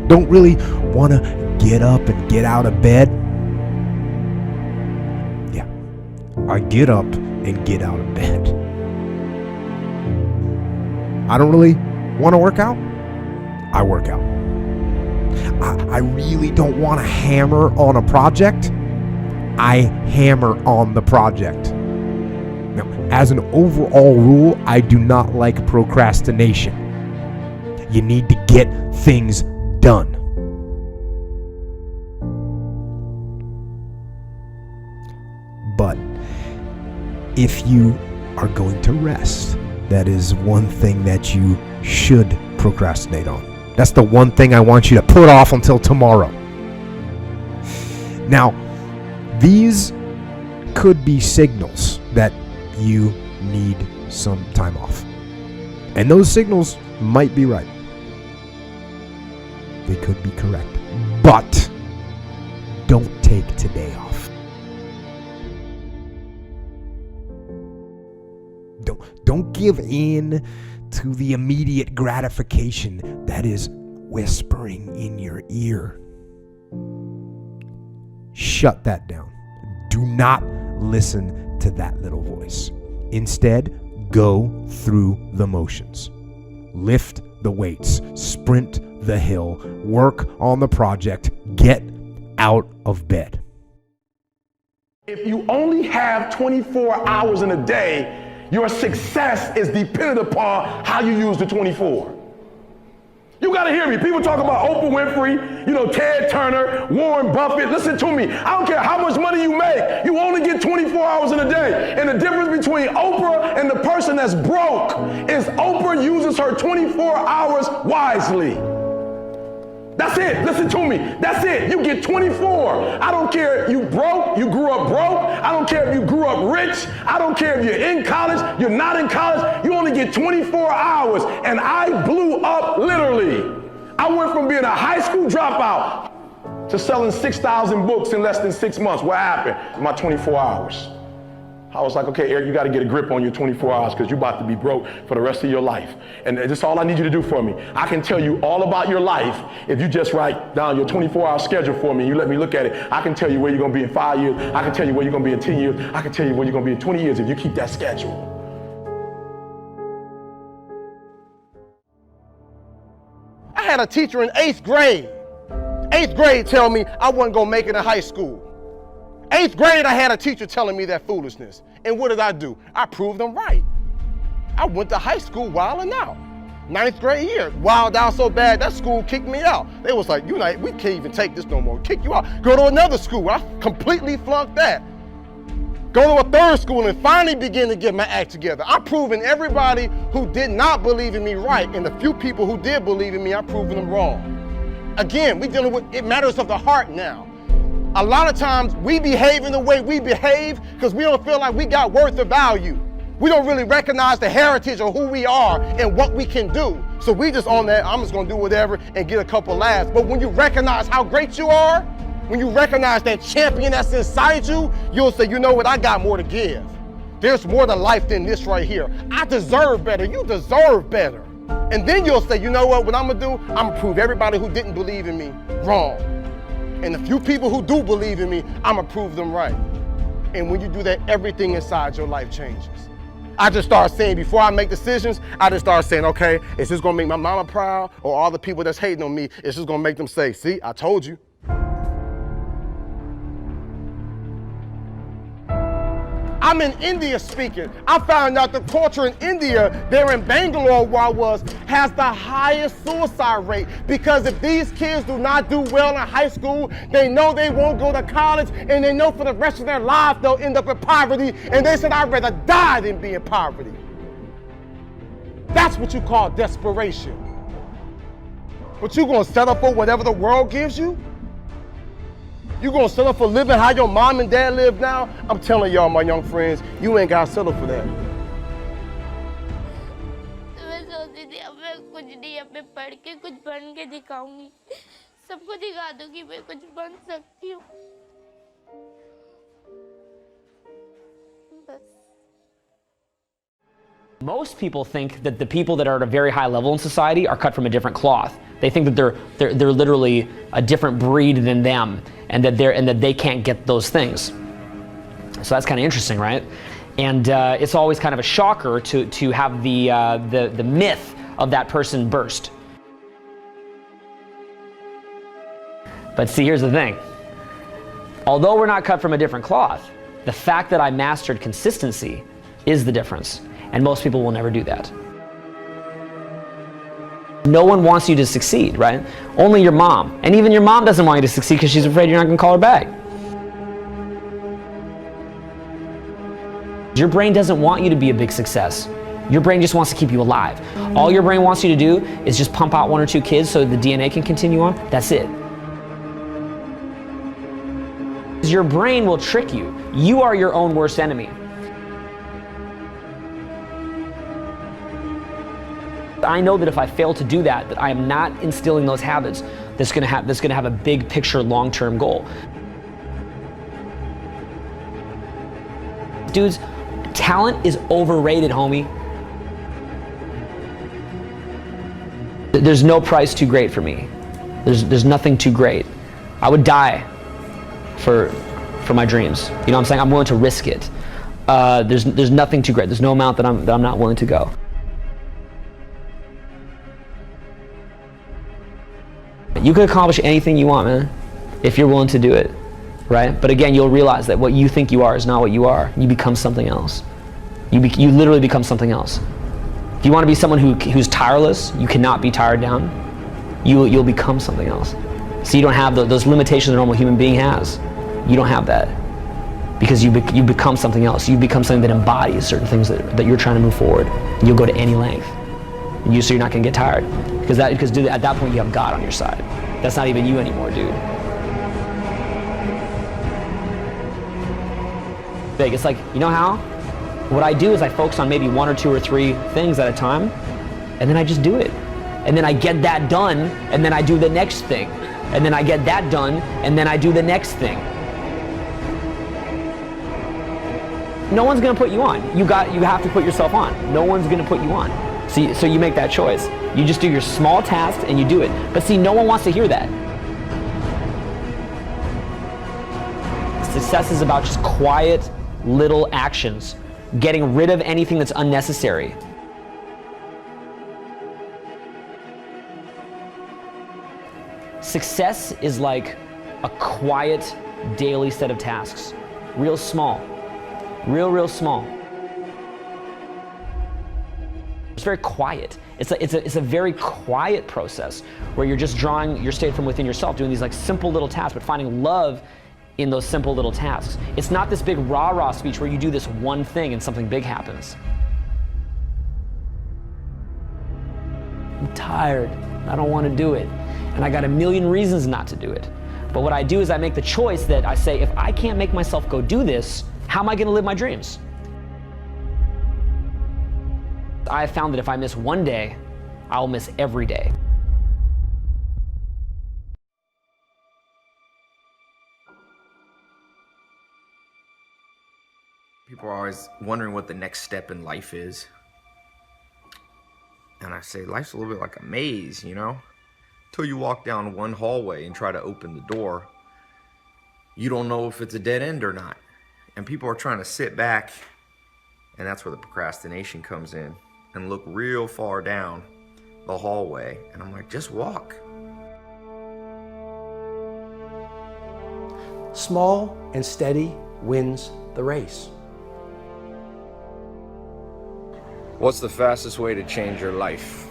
don't really want to get up and get out of bed? Yeah, I get up and get out of bed. I don't really want to work out? I work out. I really don't want to hammer on a project? I hammer on the project. Now, as an overall rule, I do not like procrastination. You need to get things done. But if you are going to rest, that is one thing that you should procrastinate on. That's the one thing I want you to put off until tomorrow. Now, these could be signals that you need some time off. And those signals might be right. They could be correct. But don't take today off. Don't give in to the immediate gratification that is whispering in your ear. Shut that down. Do not listen to that little voice. Instead, go through the motions. Lift the weights, sprint the hill, work on the project, get out of bed. If you only have 24 hours in a day, your success is dependent upon how you use the 24. You gotta hear me. People talk about Oprah Winfrey, Ted Turner, Warren Buffett. Listen to me. I don't care how much money you make. You only get 24 hours in a day. And the difference between Oprah and the person that's broke is Oprah uses her 24 hours wisely. That's it. Listen to me. That's it. You get 24. I don't care if you broke, you grew up broke. I don't care if you grew up rich. I don't care if you're in college, you're not in college. You only get 24 hours. And I blew up literally. I went from being a high school dropout to selling 6,000 books in less than 6 months. What happened? My 24 hours. I was like, okay, Eric, you got to get a grip on your 24 hours because you're about to be broke for the rest of your life. And that's all I need you to do for me. I can tell you all about your life if you just write down your 24-hour schedule for me and you let me look at it. I can tell you where you're going to be in 5 years. I can tell you where you're going to be in 10 years. I can tell you where you're going to be in 20 years if you keep that schedule. I had a teacher in 8th grade. 8th grade tell me I wasn't going to make it in high school. 8th grade, I had a teacher telling me that foolishness. And what did I do? I proved them right. I went to high school wilding out. 9th grade year, wild out so bad, that school kicked me out. They was like, we can't even take this no more. Kick you out. Go to another school. I completely flunked that. Go to a third school and finally begin to get my act together. I'm proving everybody who did not believe in me right, and the few people who did believe in me, I'm proving them wrong. Again, we dealing with, it matters of the heart now. A lot of times we behave in the way we behave because we don't feel like we got worth or value. We don't really recognize the heritage of who we are and what we can do. So we just on that, I'm just gonna do whatever and get a couple laughs. But when you recognize how great you are, when you recognize that champion that's inside you, you'll say, you know what, I got more to give. There's more to life than this right here. I deserve better, you deserve better. And then you'll say, you know what I'm gonna do? I'm gonna prove everybody who didn't believe in me wrong. And the few people who do believe in me, I'm gonna prove them right. And when you do that, everything inside your life changes. I just start saying, before I make decisions, I just start saying, okay, is this gonna make my mama proud? Or all the people that's hating on me, is this gonna make them say, see, I told you. I'm in India speaking. I found out the culture in India, there in Bangalore where I was, has the highest suicide rate. Because if these kids do not do well in high school, they know they won't go to college, and they know for the rest of their lives they'll end up in poverty, and they said, I'd rather die than be in poverty. That's what you call desperation. But you gonna settle for whatever the world gives you? You gonna settle for living how your mom and dad live now? I'm telling y'all, my young friends, you ain't gotta settle for that. मैं सोचती थी अब मैं कुछ नहीं, अब मैं पढ़ के कुछ बन के दिखाऊंगी, सबको दिखा दूंगी मैं कुछ बन सकती हूँ। बस Most people think that the people that are at a very high level in society are cut from a different cloth. They think that they're literally a different breed than them, and that they can't get those things. So that's kind of interesting, right? And it's always kind of a shocker to have the myth of that person burst. But see, here's the thing. Although we're not cut from a different cloth, the fact that I mastered consistency is the difference. And most people will never do that. No one wants you to succeed, right? Only your mom. And even your mom doesn't want you to succeed because she's afraid you're not going to call her back. Your brain doesn't want you to be a big success. Your brain just wants to keep you alive. All your brain wants you to do is just pump out 1 or 2 kids so the DNA can continue on. That's it. Your brain will trick you. You are your own worst enemy. I know that if I fail to do that, that I am not instilling those habits that's gonna have a big picture long-term goal. Dudes, talent is overrated, homie. There's no price too great for me. There's nothing too great. I would die for my dreams. You know what I'm saying? I'm willing to risk it. There's nothing too great. There's no amount that I'm not willing to go. You can accomplish anything you want, man, if you're willing to do it, right? But again, you'll realize that what you think you are is not what you are. You become something else. You literally become something else. If you want to be someone who's tireless, you cannot be tired down. You'll become something else. So you don't have those limitations a normal human being has. You don't have that because you become something else. You become something that embodies certain things that you're trying to move forward. You'll go to any length. So you're not going to get tired because dude, at that point you have God on your side. That's not even you anymore, dude. Big. It's like, you know how? What I do is I focus on maybe 1 or 2 or 3 things at a time, and then I just do it. And then I get that done, and then I do the next thing. And then I get that done, and then I do the next thing. No one's gonna put you on. You have to put yourself on. No one's gonna put you on. So you make that choice. You just do your small tasks and you do it. But see, no one wants to hear that. Success is about just quiet little actions, getting rid of anything that's unnecessary. Success is like a quiet daily set of tasks. Real small. Real small. It's very quiet. It's a very quiet process where you're just drawing your state from within yourself, doing these like simple little tasks, but finding love in those simple little tasks. It's not this big rah-rah speech where you do this one thing and something big happens. I'm tired. I don't want to do it. And I got a million reasons not to do it. But what I do is I make the choice that I say, if I can't make myself go do this, how am I going to live my dreams? I have found that if I miss one day, I'll miss every day. People are always wondering what the next step in life is. And I say, life's a little bit like a maze, you know? Until you walk down one hallway and try to open the door, you don't know if it's a dead end or not. And people are trying to sit back, and that's where the procrastination comes in, and look real far down the hallway. And I'm like, just walk. Small and steady wins the race. What's the fastest way to change your life?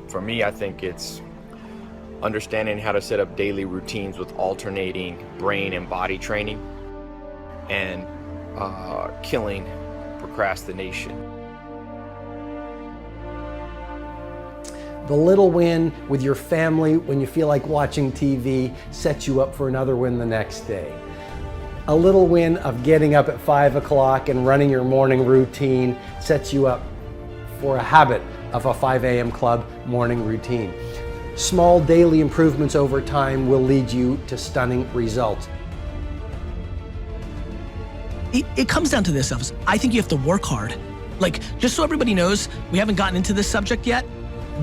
For me, I think it's understanding how to set up daily routines with alternating brain and body training, and killing procrastination. The little win with your family when you feel like watching TV sets you up for another win the next day. A little win of getting up at 5 o'clock and running your morning routine sets you up for a habit of a 5 a.m. club morning routine. Small daily improvements over time will lead you to stunning results. It comes down to this, Elvis. I think you have to work hard Like, just so everybody knows, we haven't gotten into this subject yet.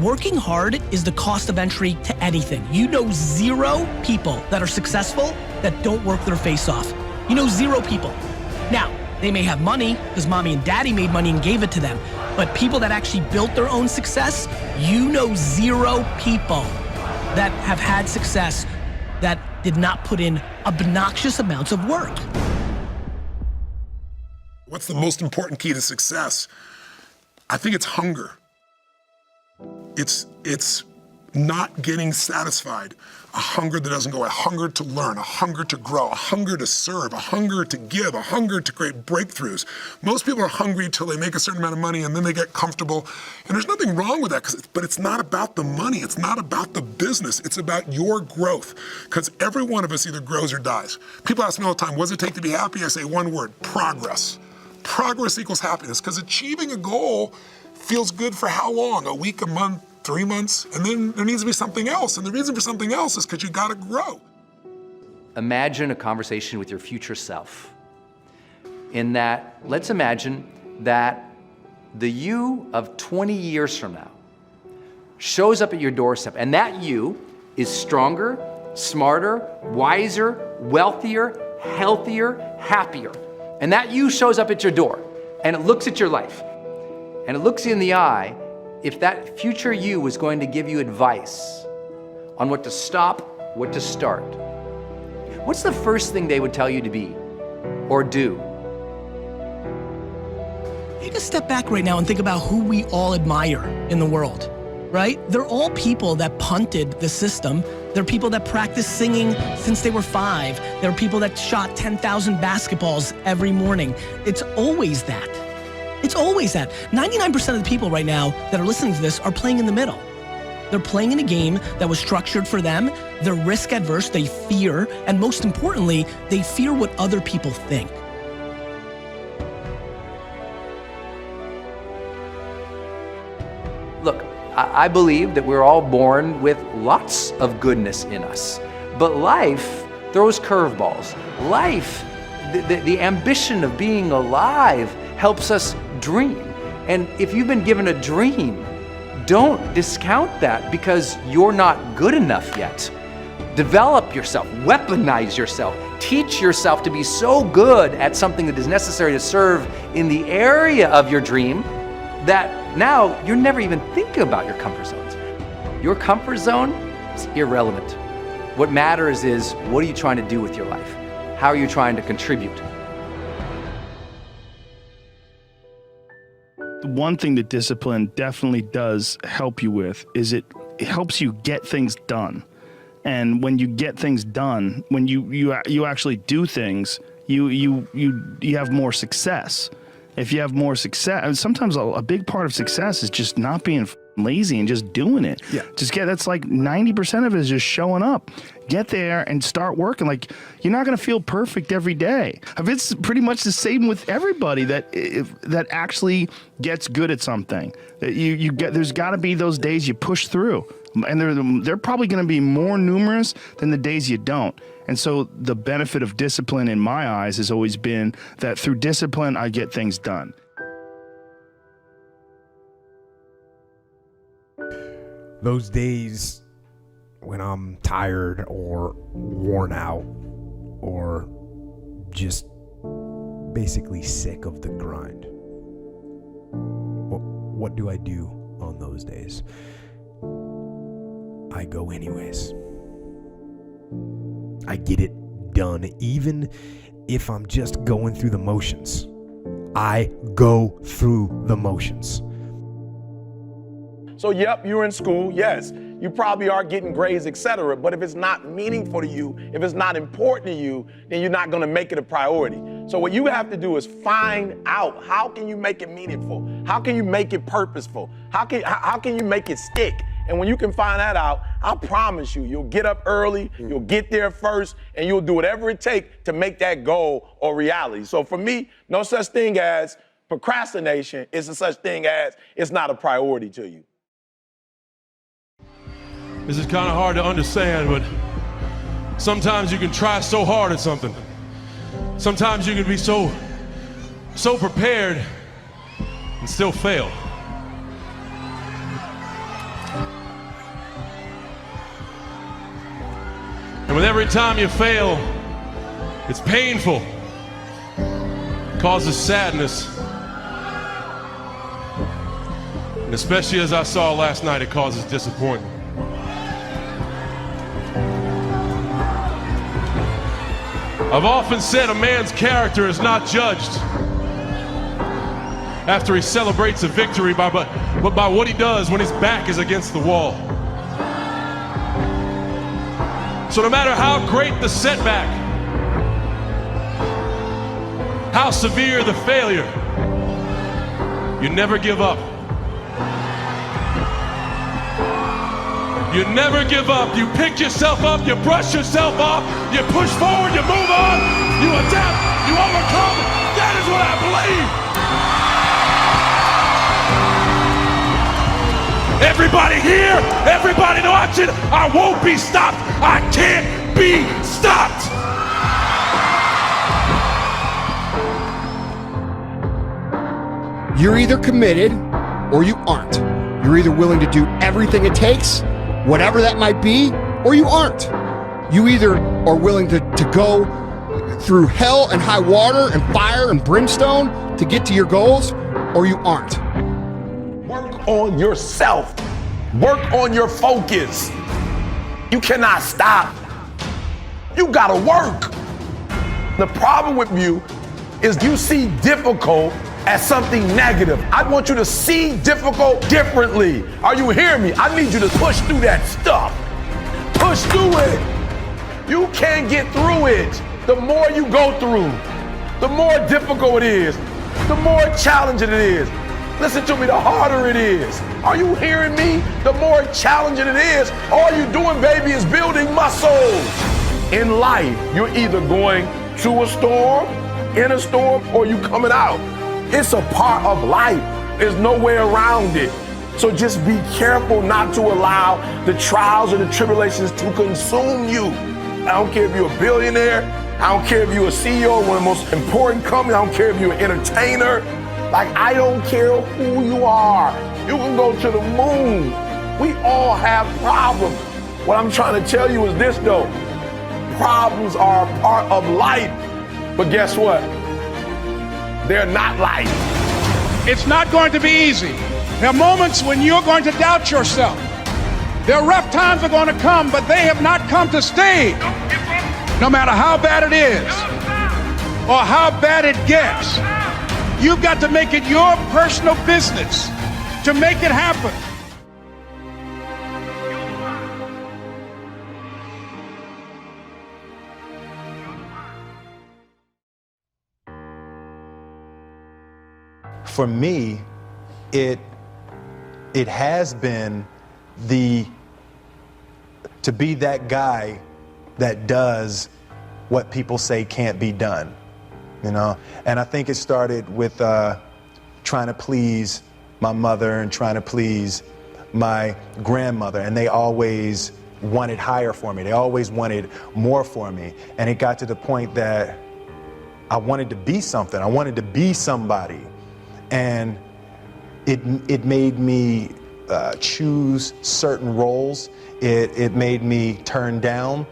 Working hard is the cost of entry to anything. You know 0 people that are successful that don't work their face off. You know 0 people. Now, they may have money because mommy and daddy made money and gave it to them. But people that actually built their own success, you know 0 people that have had success that did not put in obnoxious amounts of work. What's the most important key to success? I think it's hunger. It's not getting satisfied. A hunger that doesn't go, a hunger to learn, a hunger to grow, a hunger to serve, a hunger to give, a hunger to create breakthroughs. Most people are hungry until they make a certain amount of money and then they get comfortable. And there's nothing wrong with that, but it's not about the money. It's not about the business. It's about your growth. Because every one of us either grows or dies. People ask me all the time, what does it take to be happy? I say one word, progress. Progress equals happiness, because achieving a goal feels good for how long? A week, a month, 3 months, and then there needs to be something else. And the reason for something else is because you gotta grow. Imagine a conversation with your future self. In that, let's imagine that the you of 20 years from now shows up at your doorstep, and that you is stronger, smarter, wiser, wealthier, healthier, happier. And that you shows up at your door, and it looks at your life, and it looks you in the eye. If that future you was going to give you advice on what to stop, what to start, what's the first thing they would tell you to be or do? Take a step back right now and think about who we all admire in the world, right? They're all people that punted the system. They're people that practiced singing since they were 5. There are people that shot 10,000 basketballs every morning. It's always that. It's always that. 99% of the people right now that are listening to this are playing in the middle. They're playing in a game that was structured for them. They're risk adverse, they fear, and most importantly, they fear what other people think. Look, I believe that we're all born with lots of goodness in us, but life throws curveballs. Life, the ambition of being alive helps us dream. And if you've been given a dream, don't discount that because you're not good enough yet. Develop yourself, weaponize yourself, teach yourself to be so good at something that is necessary to serve in the area of your dream that now you're never even thinking about your comfort zones. Your comfort zone is irrelevant. What matters is, what are you trying to do with your life? How are you trying to contribute? One thing that discipline definitely does help you with is it helps you get things done. And when you get things done, when you actually do things, you have more success. If you have more success, and sometimes a big part of success is just not being lazy and just doing it. Yeah. That's like 90% of it is just showing up. Get there and start working. Like, you're not going to feel perfect every day. It's pretty much the same with everybody that actually gets good at something. There's got to be those days you push through, and they're probably going to be more numerous than the days you don't. And so the benefit of discipline in my eyes has always been that through discipline, I get things done. Those days when I'm tired or worn out or just basically sick of the grind. What do I do on those days? I go anyways. I get it done, even if I'm just going through the motions. I go through the motions. So yep, you're in school, yes. You probably are getting grades, etc. But if it's not meaningful to you, if it's not important to you, then you're not gonna make it a priority. So what you have to do is find out, how can you make it meaningful? How can you make it purposeful? How can you make it stick? And when you can find that out, I promise you, you'll get up early, you'll get there first, and you'll do whatever it takes to make that goal a reality. So for me, no such thing as procrastination. It's a such thing as it's not a priority to you. This is kind of hard to understand, but sometimes you can try so hard at something. Sometimes you can be so prepared, and still fail. And with every time you fail, it's painful. It causes sadness. And especially as I saw last night, it causes disappointment. I've often said a man's character is not judged after he celebrates a victory, but by what he does when his back is against the wall. So no matter how great the setback, how severe the failure, you never give up. You never give up. You pick yourself up, you brush yourself off, you push forward, you move on, you adapt, you overcome. That is what I believe. Everybody here, everybody watching, I won't be stopped. I can't be stopped. You're either committed or you aren't. You're either willing to do everything it takes, whatever that might be, or you aren't. You either are willing to go through hell and high water and fire and brimstone to get to your goals, or you aren't. Work on yourself. Work on your focus. You cannot stop. You gotta work. The problem with you is you see difficult as something negative. I want you to see difficult differently. Are you hearing me? I need you to push through that stuff. Push through it. You can't get through it. The more you go through, the more difficult it is, the more challenging it is. Listen to me, the harder it is. Are you hearing me? The more challenging it is. All you're doing, baby, is building muscles. In life, you're either going to a storm, in a storm, or you coming out. It's a part of life. There's no way around it. So just be careful not to allow the trials or the tribulations to consume you. I don't care if you're a billionaire. I don't care if you're a CEO of one of the most important companies. I don't care if you're an entertainer. Like, I don't care who you are. You can go to the moon. We all have problems. What I'm trying to tell you is this, though. Problems are a part of life. But guess what? They're not life. It's not going to be easy. There are moments when you're going to doubt yourself. There are rough times are going to come, but they have not come to stay. No matter how bad it is or how bad it gets, you've got to make it your personal business to make it happen. For me, it has been to be that guy that does what people say can't be done, you know? And I think it started with trying to please my mother and trying to please my grandmother, and they always wanted higher for me. They always wanted more for me. And it got to the point that I wanted to be something. I wanted to be somebody. And it made me choose certain roles. It made me turn down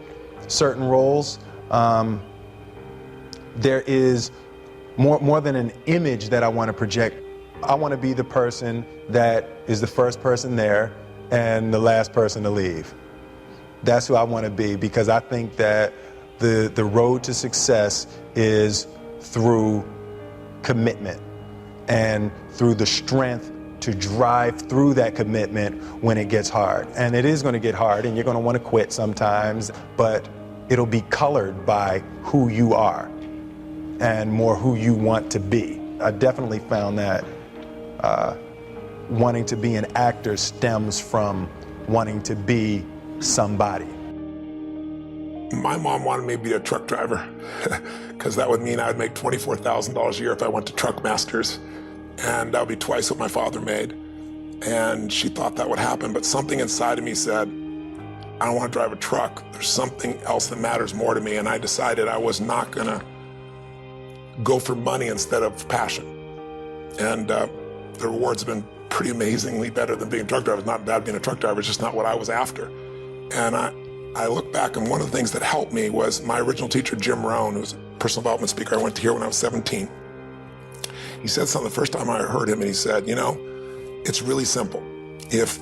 certain roles. There is more than an image that I want to project. I want to be the person that is the first person there and the last person to leave. That's who I want to be, because I think that the road to success is through commitment and through the strength to drive through that commitment when it gets hard. And it is going to get hard, and you're going to want to quit sometimes, but it'll be colored by who you are and more who you want to be. I definitely found that wanting to be an actor stems from wanting to be somebody. My mom wanted me to be a truck driver because that would mean I'd make $24,000 a year if I went to Truck Masters, and that would be twice what my father made. And she thought that would happen, but something inside of me said, I don't want to drive a truck. There's something else that matters more to me, and I decided I was not gonna go for money instead of passion. And the rewards have been pretty amazingly better than being a truck driver. It's not bad being a truck driver, it's just not what I was after. And I look back, and one of the things that helped me was my original teacher, Jim Rohn, who was a personal development speaker I went to hear when I was 17. He said something the first time I heard him, and he said, you know, it's really simple. If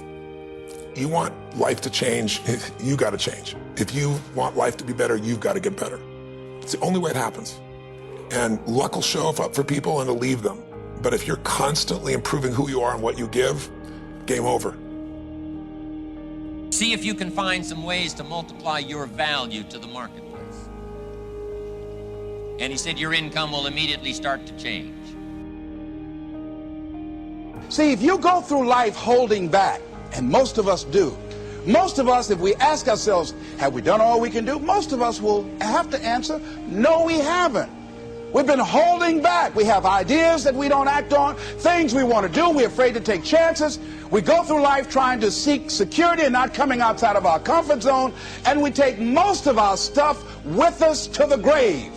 you want life to change, you got to change. If you want life to be better, you've got to get better. It's the only way it happens. And luck will show up for people and it'll leave them. But if you're constantly improving who you are and what you give, game over. See if you can find some ways to multiply your value to the marketplace. And he said your income will immediately start to change. See, if you go through life holding back, and most of us do, most of us, if we ask ourselves, have we done all we can do? Most of us will have to answer, no, we haven't. We've been holding back. We have ideas that we don't act on, things we want to do. We're afraid to take chances. We go through life trying to seek security and not coming outside of our comfort zone, and we take most of our stuff with us to the grave.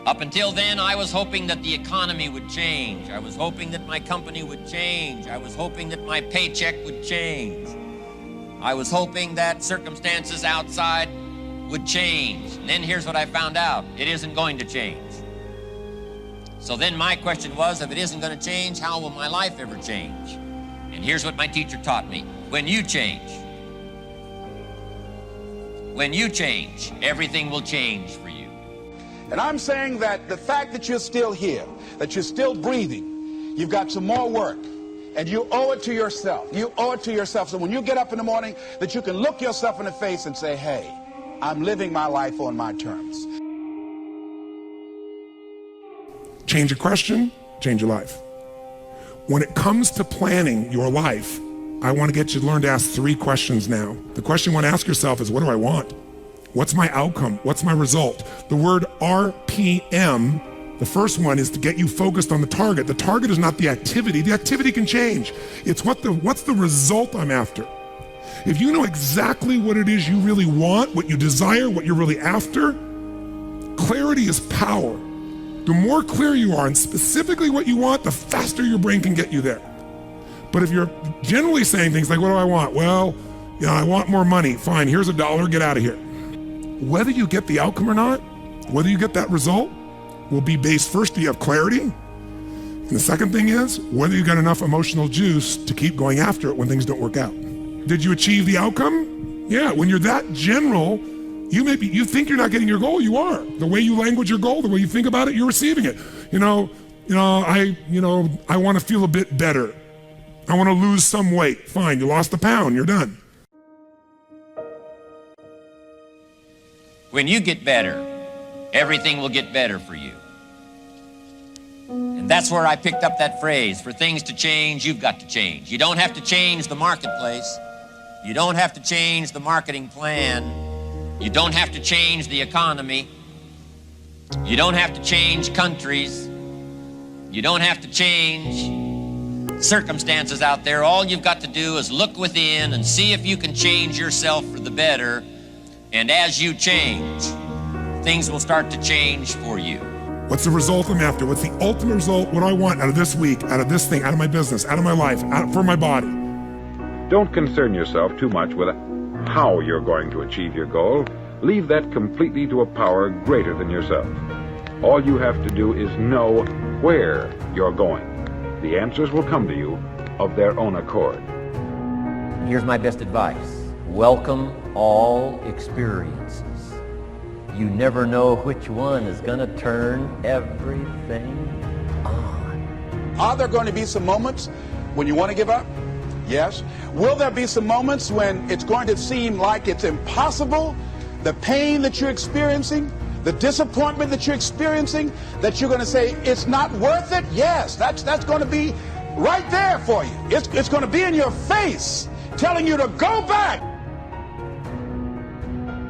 Up until then, I was hoping that the economy would change. I was hoping that my company would change. I was hoping that my paycheck would change. I was hoping that circumstances outside would change. And then here's what I found out. It isn't going to change. So then my question was, if it isn't going to change, how will my life ever change? And here's what my teacher taught me. When you change, everything will change for you. And I'm saying that the fact that you're still here, that you're still breathing, you've got some more work, and you owe it to yourself. You owe it to yourself. So when you get up in the morning, that you can look yourself in the face and say, hey, I'm living my life on my terms. Change a question, change your life. When it comes to planning your life, I want to get you to learn to ask 3 questions now. The question you want to ask yourself is, what do I want? What's my outcome? What's my result? The word RPM, the first one, is to get you focused on the target. The target is not the activity. The activity can change. It's what's the result I'm after. If you know exactly what it is you really want, what you desire, what you're really after, clarity is power. The more clear you are and specifically what you want, the faster your brain can get you there. But if you're generally saying things like, what do I want? Well, you know, I want more money. Fine, here's $1, get out of here. Whether you get the outcome or not, whether you get that result, will be based first, do you have clarity? And the second thing is, whether you got enough emotional juice to keep going after it when things don't work out. Did you achieve the outcome? Yeah, when you're that general, you think you're not getting your goal, you are. The way you language your goal, the way you think about it, you're receiving it. I want to feel a bit better. I want to lose some weight. Fine, you lost a pound, you're done. When you get better, everything will get better for you. And that's where I picked up that phrase, for things to change, you've got to change. You don't have to change the marketplace. You don't have to change the marketing plan. You don't have to change the economy. You don't have to change countries. You don't have to change circumstances out there. All you've got to do is look within and see if you can change yourself for the better. And as you change, things will start to change for you. What's the result I'm after? What's the ultimate result? What do I want out of this week, out of this thing, out of my business, out of my life, for my body? Don't concern yourself too much with how you're going to achieve your goal. Leave that completely to a power greater than yourself. All you have to do is know where you're going. The answers will come to you of their own accord. Here's my best advice. Welcome all experiences. You never know which one is going to turn everything on. Are there going to be some moments when you want to give up? Yes. Will there be some moments when it's going to seem like it's impossible? The pain that you're experiencing, the disappointment that you're experiencing, that you're going to say, it's not worth it? Yes, that's going to be right there for you. It's going to be in your face, telling you to go back.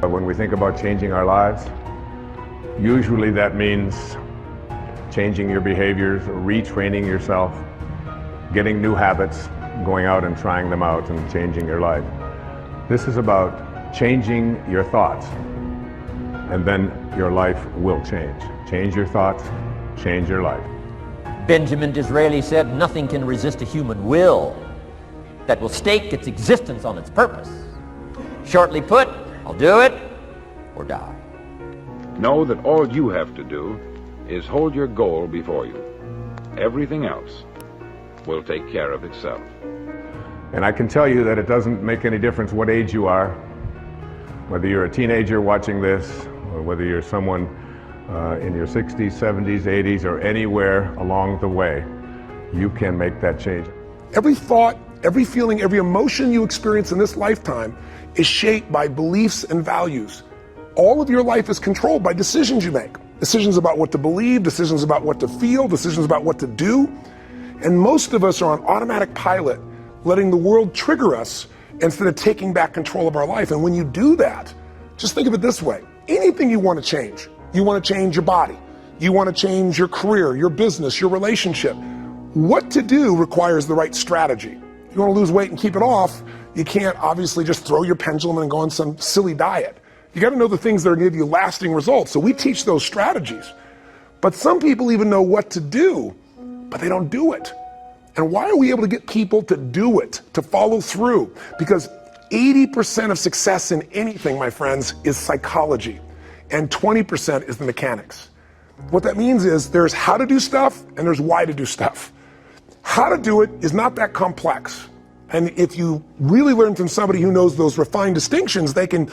When we think about changing our lives, usually that means changing your behaviors, retraining yourself, getting new habits, going out and trying them out and changing your life. This is about changing your thoughts, and then your life will change. Change your thoughts, change your life. Benjamin Disraeli said, nothing can resist a human will that will stake its existence on its purpose. Shortly put, I'll do it or die. Know that all you have to do is hold your goal before you. Everything else will take care of itself. And I can tell you that it doesn't make any difference what age you are, whether you're a teenager watching this, or whether you're someone in your 60s, 70s, 80s, or anywhere along the way, you can make that change. Every thought, every feeling, every emotion you experience in this lifetime is shaped by beliefs and values. All of your life is controlled by decisions you make. Decisions about what to believe, decisions about what to feel, decisions about what to do. And most of us are on automatic pilot, letting the world trigger us instead of taking back control of our life. And when you do that, just think of it this way. Anything you want to change. You want to change your body. You want to change your career, your business, your relationship. What to do requires the right strategy. If you want to lose weight and keep it off, you can't obviously just throw your pendulum and go on some silly diet. You got to know the things that are going to give you lasting results. So we teach those strategies. But some people even know what to do, but they don't do it. And why are we able to get people to do it, to follow through? Because 80% of success in anything, my friends, is psychology, and 20% is the mechanics. What that means is there's how to do stuff and there's why to do stuff. How to do it is not that complex. And if you really learn from somebody who knows those refined distinctions, they can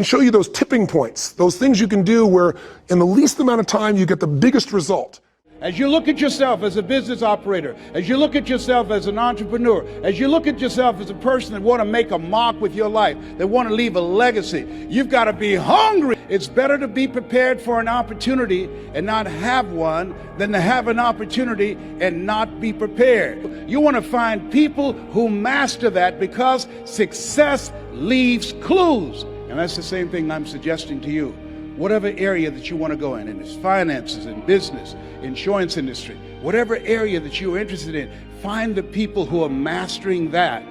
show you those tipping points, those things you can do where in the least amount of time you get the biggest result. As you look at yourself as a business operator, as you look at yourself as an entrepreneur, as you look at yourself as a person that want to make a mark with your life, that want to leave a legacy, you've got to be hungry. It's better to be prepared for an opportunity and not have one than to have an opportunity and not be prepared. You want to find people who master that because success leaves clues. And that's the same thing I'm suggesting to you. Whatever area that you want to go in it's finances, in business, insurance industry, whatever area that you're interested in, find the people who are mastering that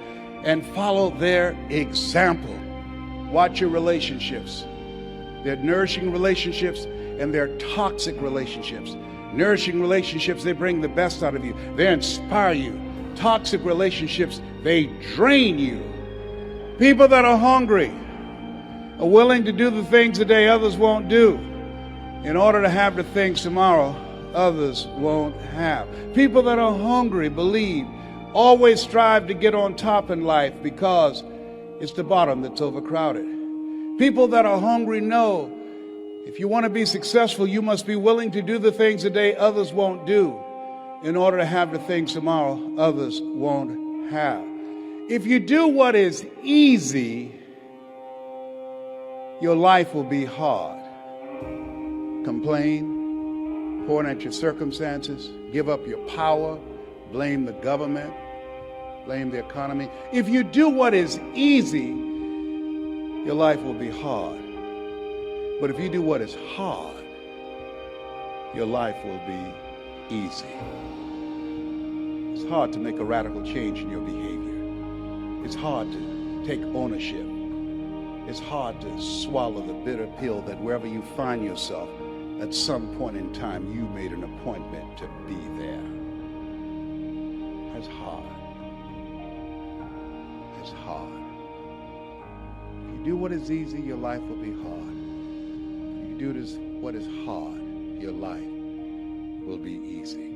and follow their example. Watch your relationships. They're nourishing relationships and they're toxic relationships. Nourishing relationships, they bring the best out of you. They inspire you. Toxic relationships, they drain you. People that are hungry are willing to do the things today others won't do in order to have the things tomorrow others won't have. People that are hungry believe, always strive to get on top in life because it's the bottom that's overcrowded. People that are hungry know if you want to be successful, you must be willing to do the things today others won't do in order to have the things tomorrow others won't have. If you do what is easy, your life will be hard. Complain, point at your circumstances, give up your power, blame the government, blame the economy. If you do what is easy, your life will be hard. But if you do what is hard, your life will be easy. It's hard to make a radical change in your behavior. It's hard to take ownership. It's hard to swallow the bitter pill that wherever you find yourself, at some point in time, you made an appointment to be there. It's hard. It's hard. If you do what is easy, your life will be hard. If you do what is hard, your life will be easy.